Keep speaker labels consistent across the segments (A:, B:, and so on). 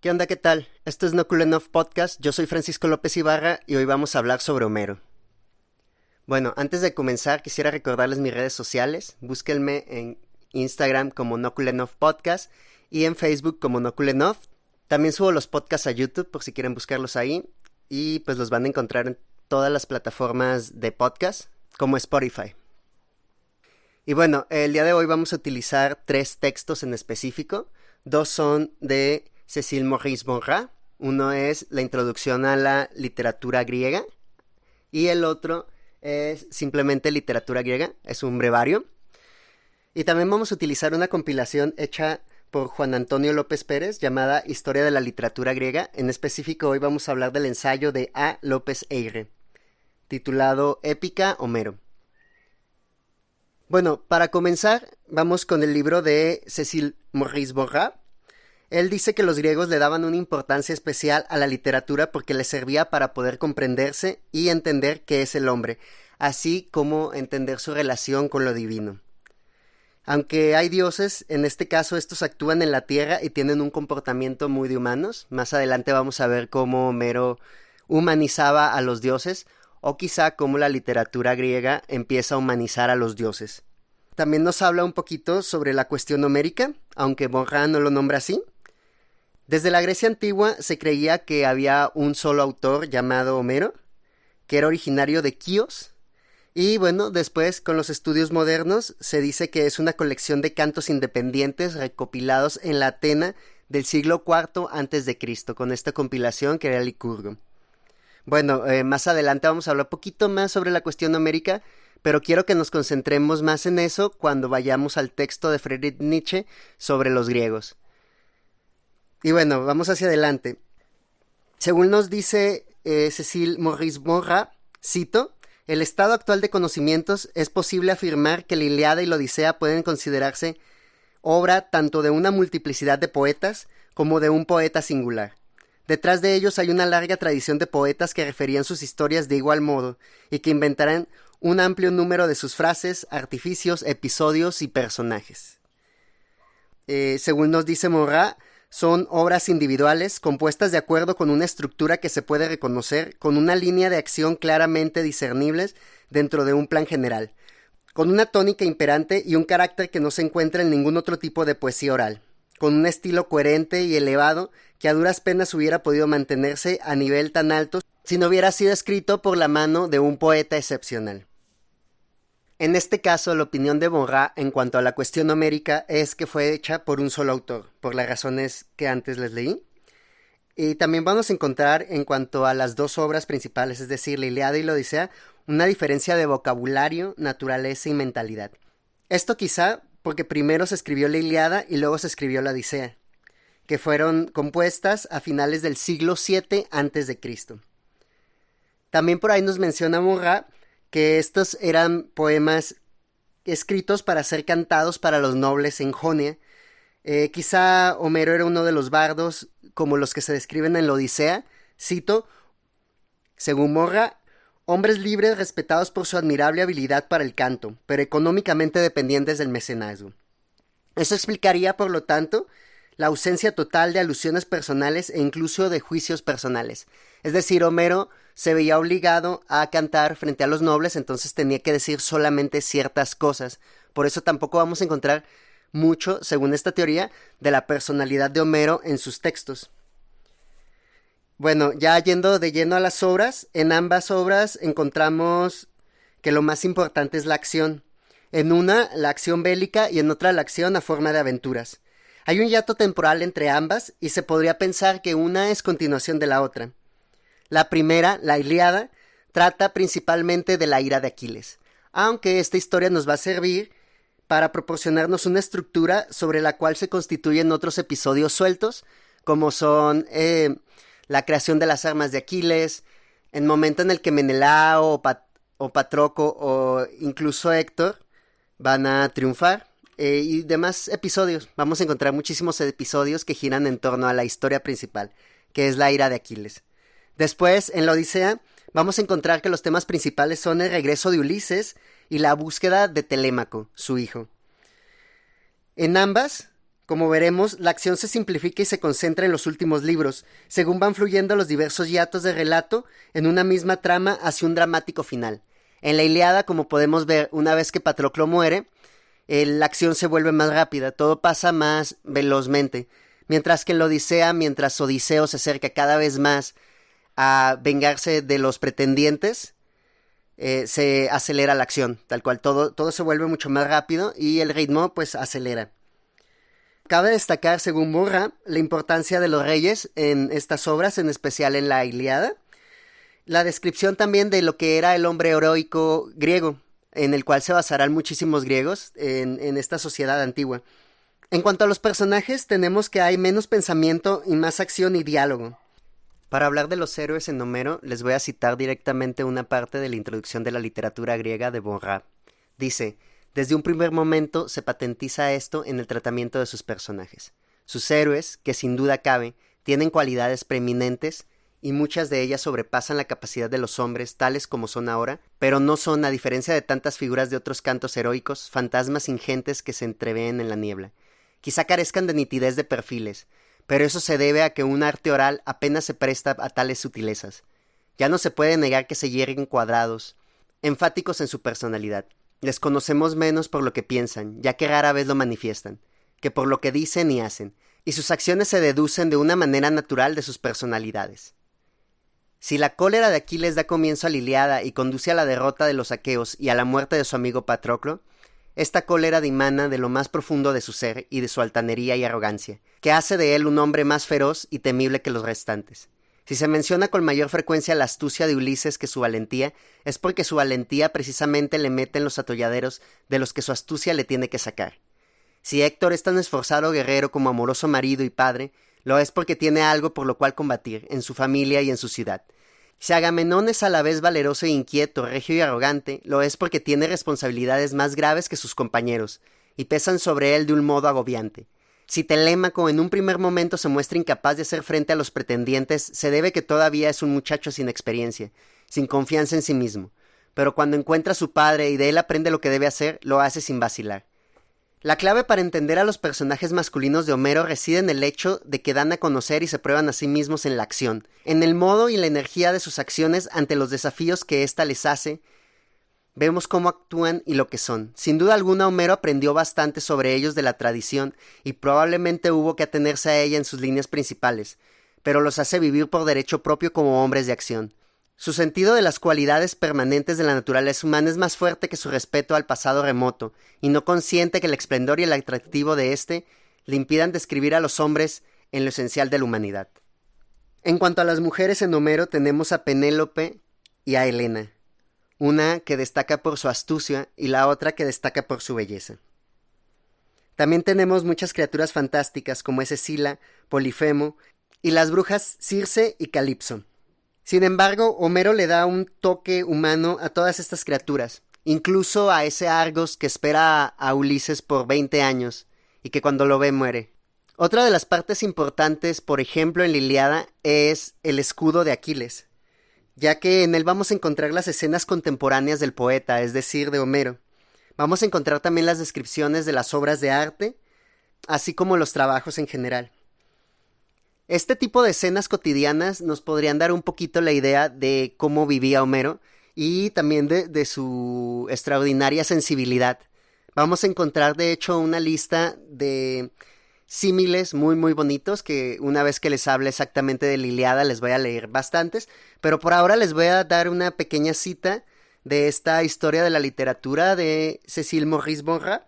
A: ¿Qué onda? ¿Qué tal? Esto es No Cool Enough Podcast, yo soy Francisco López Ibarra y hoy vamos a hablar sobre Homero. Bueno, antes de comenzar quisiera recordarles mis redes sociales, búsquenme en Instagram como No Cool Enough Podcast y en Facebook como No Cool Enough. También subo los podcasts a YouTube por si quieren buscarlos ahí y pues los van a encontrar en todas las plataformas de podcast como Spotify. Y bueno, el día de hoy vamos a utilizar 3 textos en específico. 2 son de Cécile Maurice Bonrat. Uno es la introducción a la literatura griega y el otro es simplemente literatura griega, es un brevario. Y también vamos a utilizar una compilación hecha por Juan Antonio López Pérez llamada Historia de la literatura griega. En específico hoy vamos a hablar del ensayo de A. López Eyre, titulado Épica Homero. Bueno, para comenzar vamos con el libro de Cécile Maurice Bonrat. Él dice que los griegos le daban una importancia especial a la literatura porque les servía para poder comprenderse y entender qué es el hombre, así como entender su relación con lo divino. Aunque hay dioses, en este caso estos actúan en la tierra y tienen un comportamiento muy de humanos. Más adelante vamos a ver cómo Homero humanizaba a los dioses o quizá cómo la literatura griega empieza a humanizar a los dioses. También nos habla un poquito sobre la cuestión homérica, aunque Bonrat no lo nombra así. Desde la Grecia antigua se creía que había un solo autor llamado Homero, que era originario de Quíos, y bueno, después con los estudios modernos se dice que es una colección de cantos independientes recopilados en la Atena del siglo IV a.C., con esta compilación que era el Licurgo. Bueno, más adelante vamos a hablar un poquito más sobre la cuestión homérica, pero quiero que nos concentremos más en eso cuando vayamos al texto de Friedrich Nietzsche sobre los griegos. Y bueno, vamos hacia adelante. Según nos dice Cécile Maurice Bonrat, cito, el estado actual de conocimientos es posible afirmar que la Ilíada y la Odisea pueden considerarse obra tanto de una multiplicidad de poetas como de un poeta singular. Detrás de ellos hay una larga tradición de poetas que referían sus historias de igual modo y que inventarán un amplio número de sus frases, artificios, episodios y personajes. Según nos dice Bonrat, son obras individuales compuestas de acuerdo con una estructura que se puede reconocer, con una línea de acción claramente discernibles dentro de un plan general, con una tónica imperante y un carácter que no se encuentra en ningún otro tipo de poesía oral, con un estilo coherente y elevado que a duras penas hubiera podido mantenerse a nivel tan alto si no hubiera sido escrito por la mano de un poeta excepcional. En este caso, la opinión de Bonrat en cuanto a la cuestión homérica es que fue hecha por un solo autor, por las razones que antes les leí. Y también vamos a encontrar en cuanto a las 2 obras principales, es decir, la Ilíada y la Odisea, una diferencia de vocabulario, naturaleza y mentalidad. Esto quizá porque primero se escribió la Ilíada y luego se escribió la Odisea, que fueron compuestas a finales del siglo VII a.C. También por ahí nos menciona Bonrat que estos eran poemas escritos para ser cantados para los nobles en Jonia. Quizá Homero era uno de los bardos como los que se describen en la Odisea. Cito, según Bonrat, hombres libres respetados por su admirable habilidad para el canto, pero económicamente dependientes del mecenazgo. Eso explicaría, por lo tanto, la ausencia total de alusiones personales e incluso de juicios personales. Es decir, Homero se veía obligado a cantar frente a los nobles, entonces tenía que decir solamente ciertas cosas. Por eso tampoco vamos a encontrar mucho, según esta teoría, de la personalidad de Homero en sus textos. Bueno, ya yendo de lleno a las obras, en ambas obras encontramos que lo más importante es la acción. En una, la acción bélica y en otra, la acción a forma de aventuras. Hay un hiato temporal entre ambas y se podría pensar que una es continuación de la otra. La primera, la Ilíada, trata principalmente de la ira de Aquiles, aunque esta historia nos va a servir para proporcionarnos una estructura sobre la cual se constituyen otros episodios sueltos, como son la creación de las armas de Aquiles, el momento en el que Menelao o Patroco o incluso Héctor van a triunfar, y demás episodios. Vamos a encontrar muchísimos episodios que giran en torno a la historia principal, que es la ira de Aquiles. Después, en la Odisea, vamos a encontrar que los temas principales son el regreso de Ulises y la búsqueda de Telémaco, su hijo. En ambas, Como veremos, la acción se simplifica y se concentra en los últimos libros, según van fluyendo los diversos hiatos de relato en una misma trama hacia un dramático final. En la Ilíada, como podemos ver, una vez que Patroclo muere, la acción se vuelve más rápida, todo pasa más velozmente, mientras que en la Odisea, mientras Odiseo se acerca cada vez más a vengarse de los pretendientes, se acelera la acción, tal cual, todo se vuelve mucho más rápido y el ritmo pues acelera. Cabe destacar, según Borra, la importancia de los reyes en estas obras, en especial en la Ilíada. La descripción también de lo que era el hombre heroico griego, en el cual se basarán muchísimos griegos en esta sociedad antigua. En cuanto a los personajes, tenemos que hay menos pensamiento y más acción y diálogo. Para hablar de los héroes en Homero, les voy a citar directamente una parte de la introducción de la literatura griega de Borra. Dice: desde un primer momento se patentiza esto en el tratamiento de sus personajes. Sus héroes, que sin duda cabe, tienen cualidades preeminentes y muchas de ellas sobrepasan la capacidad de los hombres tales como son ahora, pero no son, a diferencia de tantas figuras de otros cantos heroicos, fantasmas ingentes que se entreveen en la niebla. Quizá carezcan de nitidez de perfiles, pero eso se debe a que un arte oral apenas se presta a tales sutilezas. Ya no se puede negar que se hierguen cuadrados, enfáticos en su personalidad. Les conocemos menos por lo que piensan, ya que rara vez lo manifiestan, que por lo que dicen y hacen, y sus acciones se deducen de una manera natural de sus personalidades. Si la cólera de Aquiles da comienzo a la Ilíada y conduce a la derrota de los aqueos y a la muerte de su amigo Patroclo, esta cólera dimana de lo más profundo de su ser y de su altanería y arrogancia, que hace de él un hombre más feroz y temible que los restantes. Si se menciona con mayor frecuencia la astucia de Ulises que su valentía, es porque su valentía precisamente le mete en los atolladeros de los que su astucia le tiene que sacar. Si Héctor es tan esforzado guerrero como amoroso marido y padre, lo es porque tiene algo por lo cual combatir, en su familia y en su ciudad. Si Agamenón es a la vez valeroso e inquieto, regio y arrogante, lo es porque tiene responsabilidades más graves que sus compañeros, y pesan sobre él de un modo agobiante. Si Telémaco en un primer momento se muestra incapaz de hacer frente a los pretendientes, se debe que todavía es un muchacho sin experiencia, sin confianza en sí mismo, pero cuando encuentra a su padre y de él aprende lo que debe hacer, lo hace sin vacilar. La clave para entender a los personajes masculinos de Homero reside en el hecho de que dan a conocer y se prueban a sí mismos en la acción, en el modo y la energía de sus acciones ante los desafíos que ésta les hace. Vemos cómo actúan y lo que son. Sin duda alguna, Homero aprendió bastante sobre ellos de la tradición y probablemente hubo que atenerse a ella en sus líneas principales, pero los hace vivir por derecho propio como hombres de acción. Su sentido de las cualidades permanentes de la naturaleza humana es más fuerte que su respeto al pasado remoto, y no consiente que el esplendor y el atractivo de éste le impidan describir a los hombres en lo esencial de la humanidad. En cuanto a las mujeres en Homero, tenemos a Penélope y a Helena, una que destaca por su astucia y la otra que destaca por su belleza. También tenemos muchas criaturas fantásticas como es Escila, Polifemo y las brujas Circe y Calipso. Sin embargo, Homero le da un toque humano a todas estas criaturas, incluso a ese Argos que espera a Ulises por 20 años y que cuando lo ve muere. Otra de las partes importantes, por ejemplo en la Ilíada, es el escudo de Aquiles, ya que en él vamos a encontrar las escenas contemporáneas del poeta, es decir, de Homero. Vamos a encontrar también las descripciones de las obras de arte, así como los trabajos en general. Este tipo de escenas cotidianas nos podrían dar un poquito la idea de cómo vivía Homero y también de su extraordinaria sensibilidad. Vamos a encontrar de hecho una lista de símiles muy muy bonitos que una vez que les hable exactamente de la Ilíada les voy a leer bastantes, pero por ahora les voy a dar una pequeña cita de esta historia de la literatura de Cécile Maurice Borra.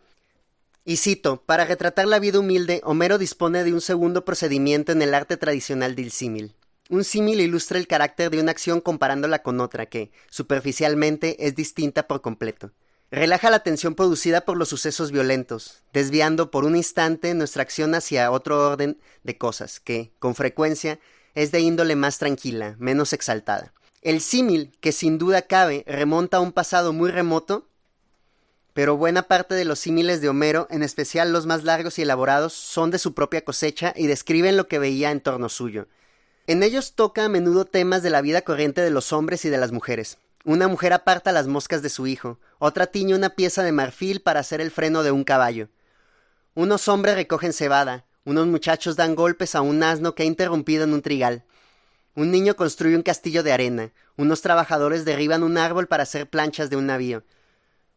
A: Y cito: para retratar la vida humilde, Homero dispone de un segundo procedimiento en el arte tradicional del símil. Un símil ilustra el carácter de una acción comparándola con otra que, superficialmente, es distinta por completo. Relaja la tensión producida por los sucesos violentos, desviando por un instante nuestra acción hacia otro orden de cosas que, con frecuencia, es de índole más tranquila, menos exaltada. El símil, que sin duda cabe, remonta a un pasado muy remoto, pero buena parte de los símiles de Homero, en especial los más largos y elaborados, son de su propia cosecha y describen lo que veía en torno suyo. En ellos toca a menudo temas de la vida corriente de los hombres y de las mujeres. Una mujer aparta las moscas de su hijo, otra tiñe una pieza de marfil para hacer el freno de un caballo. Unos hombres recogen cebada, unos muchachos dan golpes a un asno que ha interrumpido en un trigal. Un niño construye un castillo de arena, unos trabajadores derriban un árbol para hacer planchas de un navío.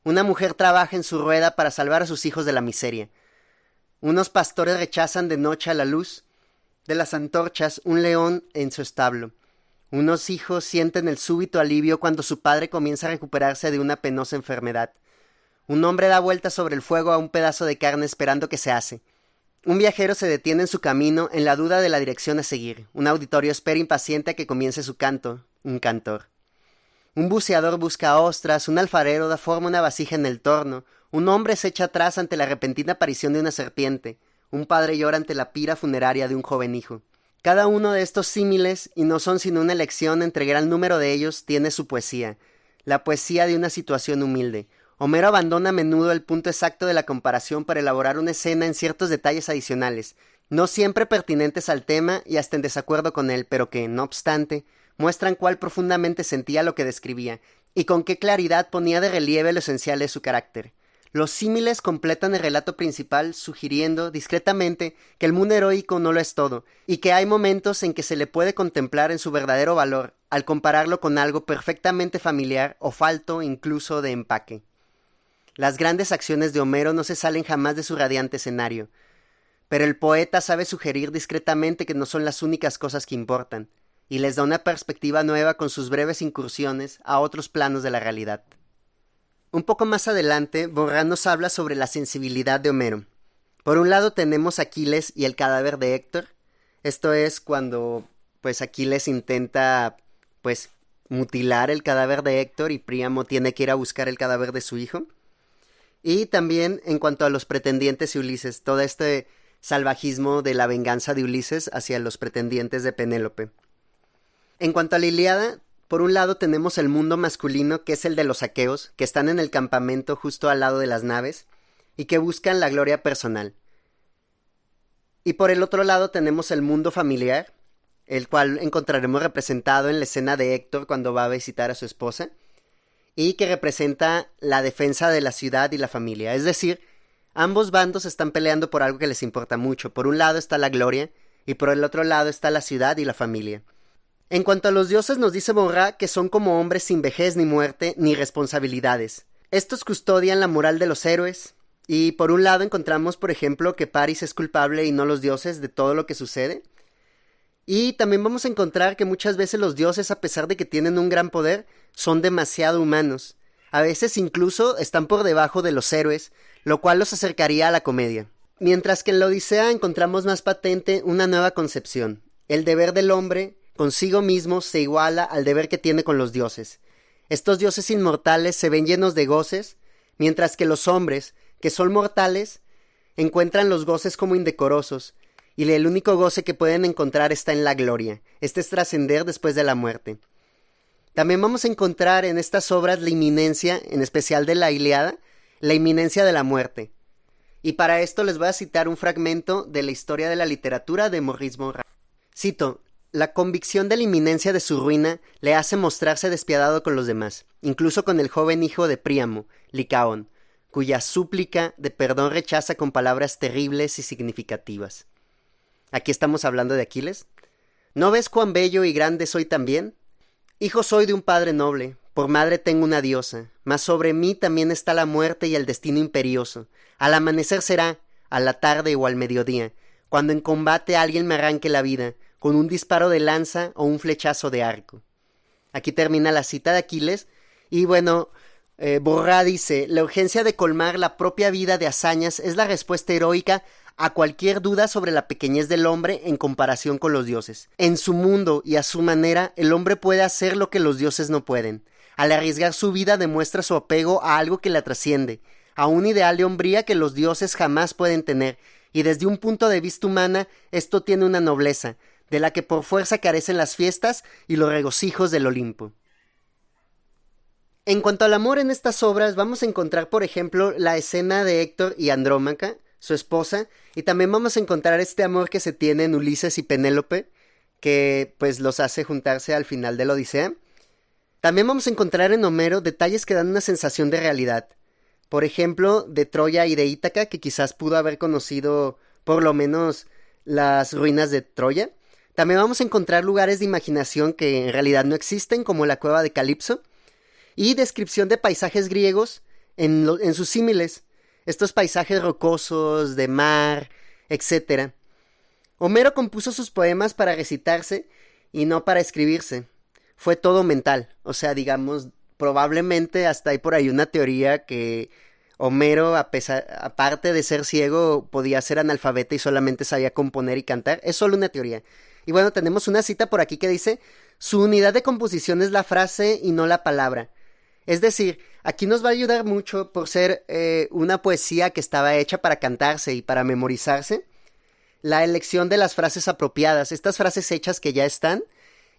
A: Una mujer trabaja en su rueda para salvar a sus hijos de la miseria. Unos pastores rechazan de noche a la luz de las antorchas un león en su establo. Unos hijos sienten el súbito alivio cuando su padre comienza a recuperarse de una penosa enfermedad. Un hombre da vueltas sobre el fuego a un pedazo de carne esperando que se ase. Un viajero se detiene en su camino en la duda de la dirección a seguir. Un auditorio espera impaciente a que comience su canto. Un cantor. Un buceador busca ostras, un alfarero da forma a una vasija en el torno. Un hombre se echa atrás ante la repentina aparición de una serpiente. Un padre llora ante la pira funeraria de un joven hijo. Cada uno de estos símiles, y no son sino una elección entre gran número de ellos, tiene su poesía. La poesía de una situación humilde. Homero abandona a menudo el punto exacto de la comparación para elaborar una escena en ciertos detalles adicionales, no siempre pertinentes al tema y hasta en desacuerdo con él, pero que, no obstante, muestran cuál profundamente sentía lo que describía, y con qué claridad ponía de relieve lo esencial de su carácter. Los símiles completan el relato principal, sugiriendo, discretamente, que el mundo heroico no lo es todo, y que hay momentos en que se le puede contemplar en su verdadero valor, al compararlo con algo perfectamente familiar o falto incluso de empaque. Las grandes acciones de Homero no se salen jamás de su radiante escenario, pero el poeta sabe sugerir discretamente que no son las únicas cosas que importan, y les da una perspectiva nueva con sus breves incursiones a otros planos de la realidad. Un poco más adelante, Borrás nos habla sobre la sensibilidad de Homero. Por un lado tenemos Aquiles y el cadáver de Héctor. Esto es cuando Aquiles intenta mutilar el cadáver de Héctor y Príamo tiene que ir a buscar el cadáver de su hijo. Y también en cuanto a los pretendientes y Ulises, todo este salvajismo de la venganza de Ulises hacia los pretendientes de Penélope. En cuanto a la Ilíada, por un lado tenemos el mundo masculino, que es el de los aqueos, que están en el campamento justo al lado de las naves, y que buscan la gloria personal. Y por el otro lado tenemos el mundo familiar, el cual encontraremos representado en la escena de Héctor cuando va a visitar a su esposa, y que representa la defensa de la ciudad y la familia. Es decir, ambos bandos están peleando por algo que les importa mucho. Por un lado está la gloria, y por el otro lado está la ciudad y la familia. En cuanto a los dioses, nos dice Borrás que son como hombres sin vejez ni muerte ni responsabilidades. Estos custodian la moral de los héroes, y por un lado encontramos, por ejemplo, que Paris es culpable y no los dioses de todo lo que sucede. Y también vamos a encontrar que muchas veces los dioses, a pesar de que tienen un gran poder, son demasiado humanos. A veces incluso están por debajo de los héroes, lo cual los acercaría a la comedia. Mientras que en la Odisea encontramos más patente una nueva concepción. El deber del hombre consigo mismo se iguala al deber que tiene con los dioses. Estos dioses inmortales se ven llenos de goces, mientras que los hombres, que son mortales, encuentran los goces como indecorosos, y el único goce que pueden encontrar está en la gloria. Este es trascender después de la muerte. También vamos a encontrar en estas obras la inminencia, en especial de la Ilíada, la inminencia de la muerte. Y para esto les voy a citar un fragmento de la historia de la literatura de Maurice Borrás. Cito: la convicción de la inminencia de su ruina le hace mostrarse despiadado con los demás, incluso con el joven hijo de Príamo, Licaón, cuya súplica de perdón rechaza con palabras terribles y significativas. Aquí estamos hablando de Aquiles. ¿No ves cuán bello y grande soy también? Hijo soy de un padre noble, por madre tengo una diosa, mas sobre mí también está la muerte y el destino imperioso. Al amanecer será, a la tarde o al mediodía, cuando en combate alguien me arranque la vida, con un disparo de lanza o un flechazo de arco. Aquí termina la cita de Aquiles, y Borrás dice: la urgencia de colmar la propia vida de hazañas es la respuesta heroica a cualquier duda sobre la pequeñez del hombre en comparación con los dioses. En su mundo y a su manera, el hombre puede hacer lo que los dioses no pueden. Al arriesgar su vida demuestra su apego a algo que la trasciende, a un ideal de hombría que los dioses jamás pueden tener, y desde un punto de vista humana, esto tiene una nobleza, de la que por fuerza carecen las fiestas y los regocijos del Olimpo. En cuanto al amor en estas obras, vamos a encontrar, por ejemplo, la escena de Héctor y Andrómaca, su esposa, y también vamos a encontrar este amor que se tiene en Ulises y Penélope, que los hace juntarse al final de la Odisea. También vamos a encontrar en Homero detalles que dan una sensación de realidad. Por ejemplo, de Troya y de Ítaca, que quizás pudo haber conocido por lo menos las ruinas de Troya. También vamos a encontrar lugares de imaginación que en realidad no existen, como la cueva de Calipso, y descripción de paisajes griegos en sus símiles, estos paisajes rocosos, de mar, etc. Homero compuso sus poemas para recitarse y no para escribirse. Fue todo mental, o sea, digamos, probablemente hasta hay por ahí una teoría que Homero, aparte de ser ciego, podía ser analfabeta y solamente sabía componer y cantar. Es solo una teoría. Y bueno, tenemos una cita por aquí que dice: su unidad de composición es la frase y no la palabra. Es decir, aquí nos va a ayudar mucho por ser una poesía que estaba hecha para cantarse y para memorizarse, la elección de las frases apropiadas, estas frases hechas que ya están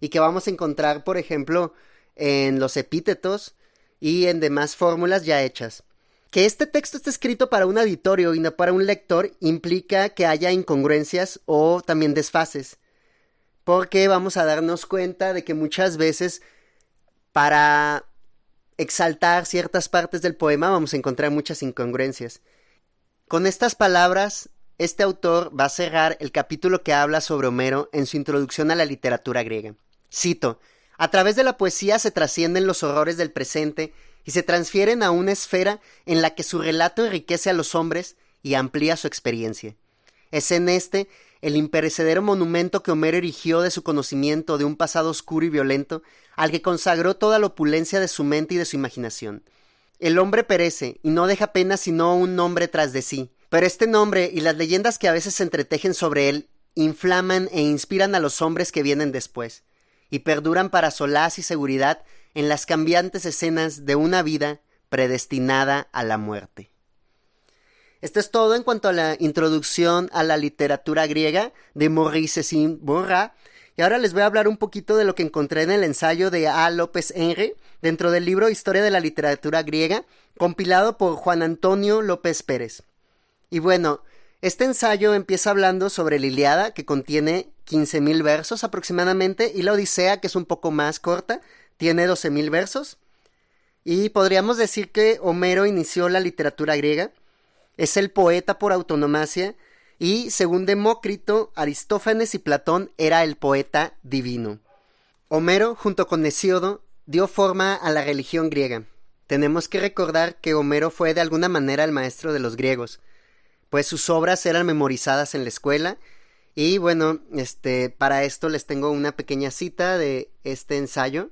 A: y que vamos a encontrar, por ejemplo, en los epítetos y en demás fórmulas ya hechas. Que este texto esté escrito para un auditorio y no para un lector implica que haya incongruencias o también desfases, porque vamos a darnos cuenta de que muchas veces para exaltar ciertas partes del poema vamos a encontrar muchas incongruencias. Con estas palabras, este autor va a cerrar el capítulo que habla sobre Homero en su introducción a la literatura griega. Cito: a través de la poesía se trascienden los horrores del presente y se transfieren a una esfera en la que su relato enriquece a los hombres y amplía su experiencia. Es en este el imperecedero monumento que Homero erigió de su conocimiento de un pasado oscuro y violento, al que consagró toda la opulencia de su mente y de su imaginación. El hombre perece y no deja apenas sino un nombre tras de sí, pero este nombre y las leyendas que a veces se entretejen sobre él inflaman e inspiran a los hombres que vienen después, y perduran para solaz y seguridad en las cambiantes escenas de una vida predestinada a la muerte. Esto es todo en cuanto a la introducción a la literatura griega de Maurice Cécile Borra. Y ahora les voy a hablar un poquito de lo que encontré en el ensayo de A. López Henry dentro del libro Historia de la Literatura Griega, compilado por Juan Antonio López Pérez. Y bueno, este ensayo empieza hablando sobre la Ilíada, que contiene 15,000 versos aproximadamente, y la Odisea, que es un poco más corta, tiene 12,000 versos. Y podríamos decir que Homero inició la literatura griega. Es el poeta por autonomacia y, según Demócrito, Aristófanes y Platón, era el poeta divino. Homero, junto con Hesíodo, dio forma a la religión griega. Tenemos que recordar que Homero fue de alguna manera el maestro de los griegos, pues sus obras eran memorizadas en la escuela. Y bueno, para esto les tengo una pequeña cita de este ensayo.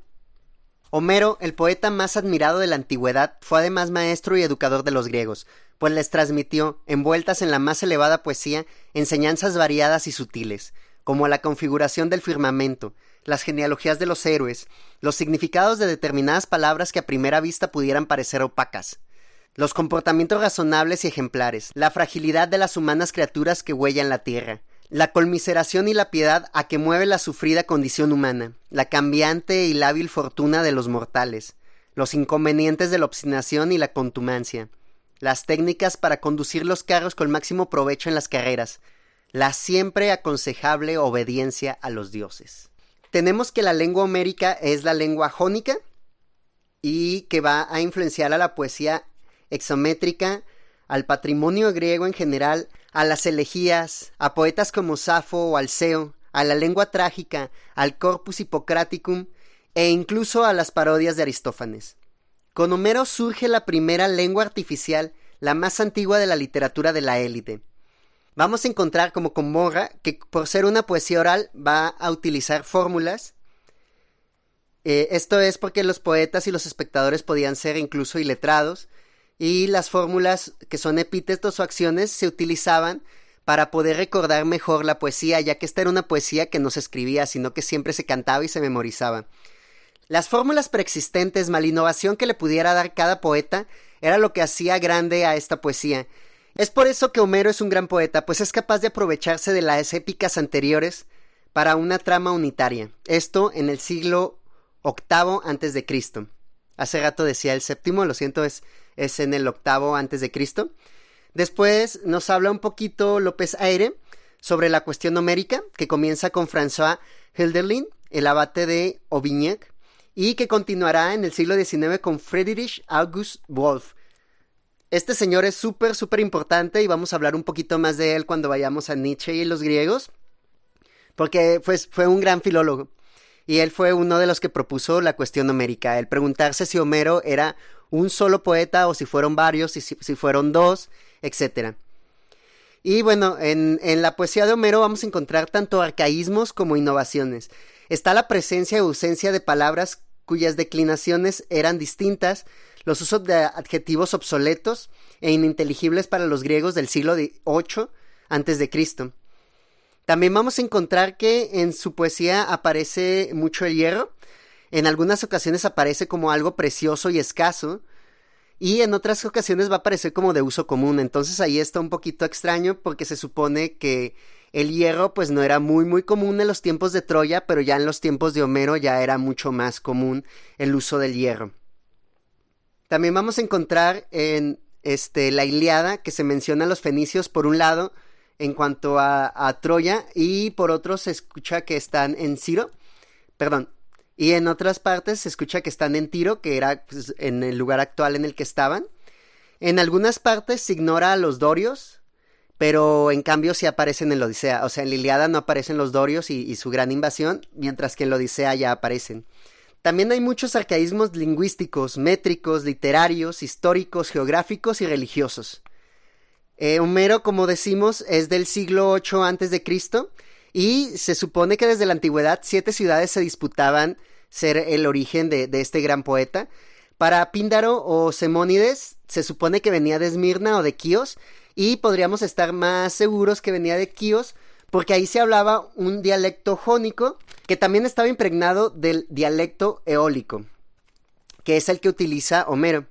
A: Homero, el poeta más admirado de la antigüedad, fue además maestro y educador de los griegos, pues les transmitió, envueltas en la más elevada poesía, enseñanzas variadas y sutiles, como la configuración del firmamento, las genealogías de los héroes, los significados de determinadas palabras que a primera vista pudieran parecer opacas, los comportamientos razonables y ejemplares, la fragilidad de las humanas criaturas que huellan la tierra, la conmiseración y la piedad a que mueve la sufrida condición humana, la cambiante y lábil fortuna de los mortales, los inconvenientes de la obstinación y la contumacia, las técnicas para conducir los carros con máximo provecho en las carreras, la siempre aconsejable obediencia a los dioses. Tenemos que la lengua homérica es la lengua jónica y que va a influenciar a la poesía hexamétrica, al patrimonio griego en general, a las elegías, a poetas como Safo o Alceo, a la lengua trágica, al corpus hippocraticum e incluso a las parodias de Aristófanes. Con Homero surge la primera lengua artificial, la más antigua de la literatura de la élite. Vamos a encontrar, como con Borra, que por ser una poesía oral va a utilizar fórmulas. Esto es porque los poetas y los espectadores podían ser incluso iletrados, y las fórmulas, que son epítetos o acciones, se utilizaban para poder recordar mejor la poesía, ya que esta era una poesía que no se escribía, sino que siempre se cantaba y se memorizaba. Las fórmulas preexistentes, más la innovación que le pudiera dar cada poeta, era lo que hacía grande a esta poesía. Es por eso que Homero es un gran poeta, pues es capaz de aprovecharse de las épicas anteriores para una trama unitaria. Esto en el siglo VIII a.C. Hace rato decía el séptimo, lo siento, es en el octavo a.C. Después nos habla un poquito López Aire sobre la cuestión homérica, que comienza con François Hölderlin, el abate de Aubignac, y que continuará en el siglo XIX con Friedrich August Wolff. Este señor es súper, súper importante y vamos a hablar un poquito más de él cuando vayamos a Nietzsche y los griegos, porque pues, fue un gran filólogo. Y él fue uno de los que propuso la cuestión homérica, el preguntarse si Homero era un solo poeta o si fueron varios, si fueron dos, etcétera. Y bueno, en la poesía de Homero vamos a encontrar tanto arcaísmos como innovaciones. Está la presencia y ausencia de palabras cuyas declinaciones eran distintas, los usos de adjetivos obsoletos e ininteligibles para los griegos del siglo VIII antes de Cristo. También vamos a encontrar que en su poesía aparece mucho el hierro. En algunas ocasiones aparece como algo precioso y escaso, y en otras ocasiones va a aparecer como de uso común. Entonces ahí está un poquito extraño porque se supone que el hierro pues no era muy muy común en los tiempos de Troya, pero ya en los tiempos de Homero ya era mucho más común el uso del hierro. También vamos a encontrar en la Ilíada que se menciona a los fenicios por un lado en cuanto a Troya, y por otro se escucha que están en Ciro, perdón, y en otras partes se escucha que están en Tiro, que era pues, en el lugar actual en el que estaban. En algunas partes se ignora a los dorios, pero en cambio sí aparecen en la Odisea. O sea, en la Ilíada no aparecen los dorios y su gran invasión, mientras que en la Odisea ya aparecen. También hay muchos arcaísmos lingüísticos, métricos, literarios, históricos, geográficos y religiosos. Homero, como decimos, es del siglo VIII a.C., y se supone que desde la antigüedad 7 ciudades se disputaban ser el origen de este gran poeta. Para Píndaro o Simónides se supone que venía de Esmirna o de Quíos, y podríamos estar más seguros que venía de Quíos porque ahí se hablaba un dialecto jónico que también estaba impregnado del dialecto eólico, que es el que utiliza Homero.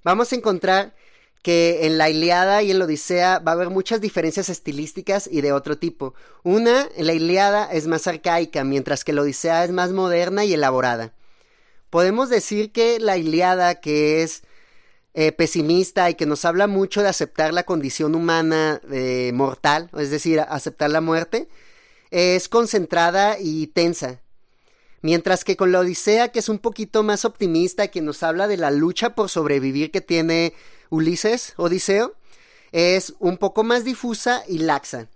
A: Vamos a encontrar que en la Ilíada y en la Odisea va a haber muchas diferencias estilísticas y de otro tipo. Una, en la Ilíada es más arcaica, mientras que la Odisea es más moderna y elaborada. Podemos decir que la Ilíada, que es pesimista y que nos habla mucho de aceptar la condición humana mortal, es decir, aceptar la muerte, es concentrada y tensa. Mientras que con la Odisea, que es un poquito más optimista, que nos habla de la lucha por sobrevivir que tiene Ulises, Odiseo, es un poco más difusa y laxa.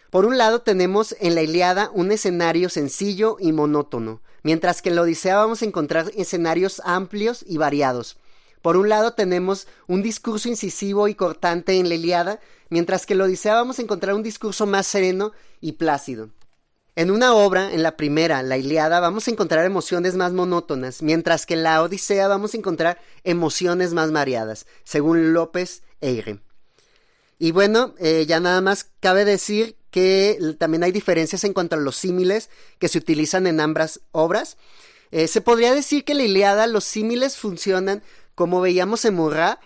A: Por un lado tenemos en la Ilíada un escenario sencillo y monótono, mientras que en la Odisea vamos a encontrar escenarios amplios y variados. Por un lado tenemos un discurso incisivo y cortante en la Ilíada, mientras que en la Odisea vamos a encontrar un discurso más sereno y plácido. En una obra, en la primera, la Ilíada, vamos a encontrar emociones más monótonas, mientras que en la Odisea vamos a encontrar emociones más variadas, según López Eyre. Y bueno, ya nada más cabe decir que también hay diferencias en cuanto a los símiles que se utilizan en ambas obras. Se podría decir que en la Ilíada los símiles funcionan, como veíamos en Murat,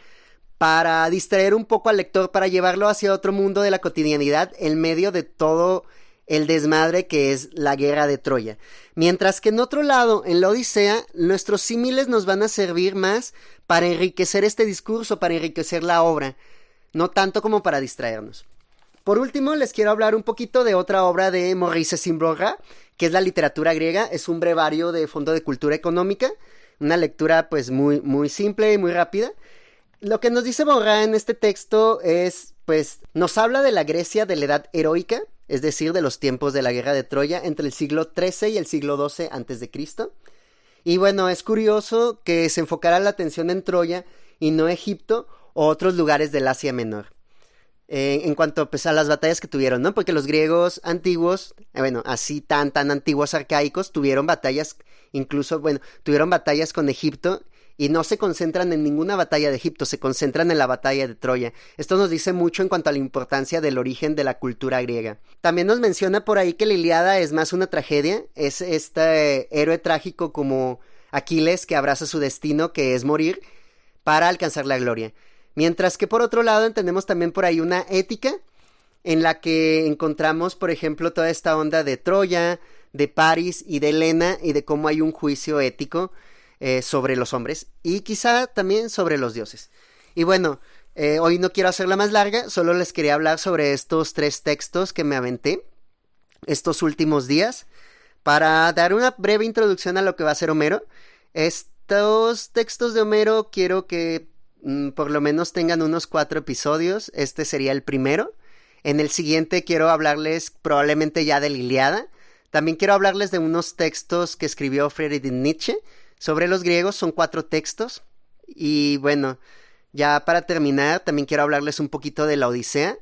A: para distraer un poco al lector, para llevarlo hacia otro mundo de la cotidianidad en medio de todo el desmadre que es la guerra de Troya. Mientras que en otro lado, en la Odisea, nuestros símiles nos van a servir más para enriquecer este discurso, para enriquecer la obra, no tanto como para distraernos. Por último, les quiero hablar un poquito de otra obra de Maurice Cécile, que es la literatura griega. Es un brevario de Fondo de Cultura Económica, una lectura pues muy, muy simple y muy rápida. Lo que nos dice Borra en este texto es, pues, nos habla de la Grecia de la edad heroica, es decir, de los tiempos de la guerra de Troya entre el siglo XIII y el siglo XII a.C. Y bueno, es curioso que se enfocara la atención en Troya y no Egipto o otros lugares del Asia Menor. En cuanto pues, a las batallas que tuvieron, ¿no? Porque los griegos antiguos, bueno, así tan antiguos, arcaicos, tuvieron batallas, incluso, bueno, tuvieron batallas con Egipto, y no se concentran en ninguna batalla de Egipto, se concentran en la batalla de Troya. Esto nos dice mucho en cuanto a la importancia del origen de la cultura griega. También nos menciona por ahí que la Ilíada es más una tragedia, es este héroe trágico como Aquiles que abraza su destino, que es morir, para alcanzar la gloria. Mientras que por otro lado entendemos también por ahí una ética, en la que encontramos, por ejemplo, toda esta onda de Troya, de París y de Helena, y de cómo hay un juicio ético sobre los hombres y quizá también sobre los dioses. Y bueno, hoy no quiero hacerla más larga, solo les quería hablar sobre estos 3 textos que me aventé estos últimos días para dar una breve introducción a lo que va a ser Homero. Estos textos de Homero quiero que por lo menos tengan unos 4 episodios. Este sería el primero. En el siguiente quiero hablarles probablemente ya de la Ilíada. También quiero hablarles de unos textos que escribió Friedrich Nietzsche sobre los griegos. Son 4 textos. Y bueno, ya para terminar, también quiero hablarles un poquito de la Odisea.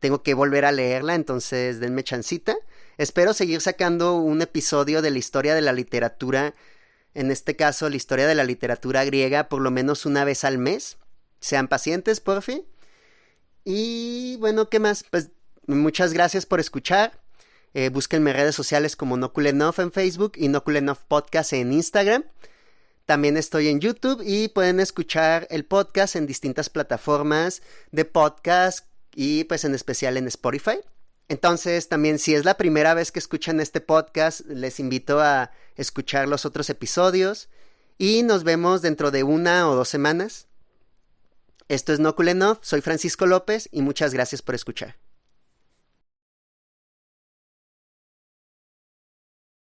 A: Tengo que volver a leerla, entonces denme chancita. Espero seguir sacando un episodio de la historia de la literatura, en este caso la historia de la literatura griega, por lo menos una vez al mes. Sean pacientes, por fin. Y bueno, ¿qué más? Pues muchas gracias por escuchar. Búsquenme en redes sociales como Nokulenov en Facebook y Nokulenov Podcast en Instagram. También estoy en YouTube y pueden escuchar el podcast en distintas plataformas de podcast y pues en especial en Spotify. Entonces también si es la primera vez que escuchan este podcast, les invito a escuchar los otros episodios y nos vemos dentro de 1 o 2 semanas. Esto es Nokulenov, soy Francisco López y muchas gracias por escuchar.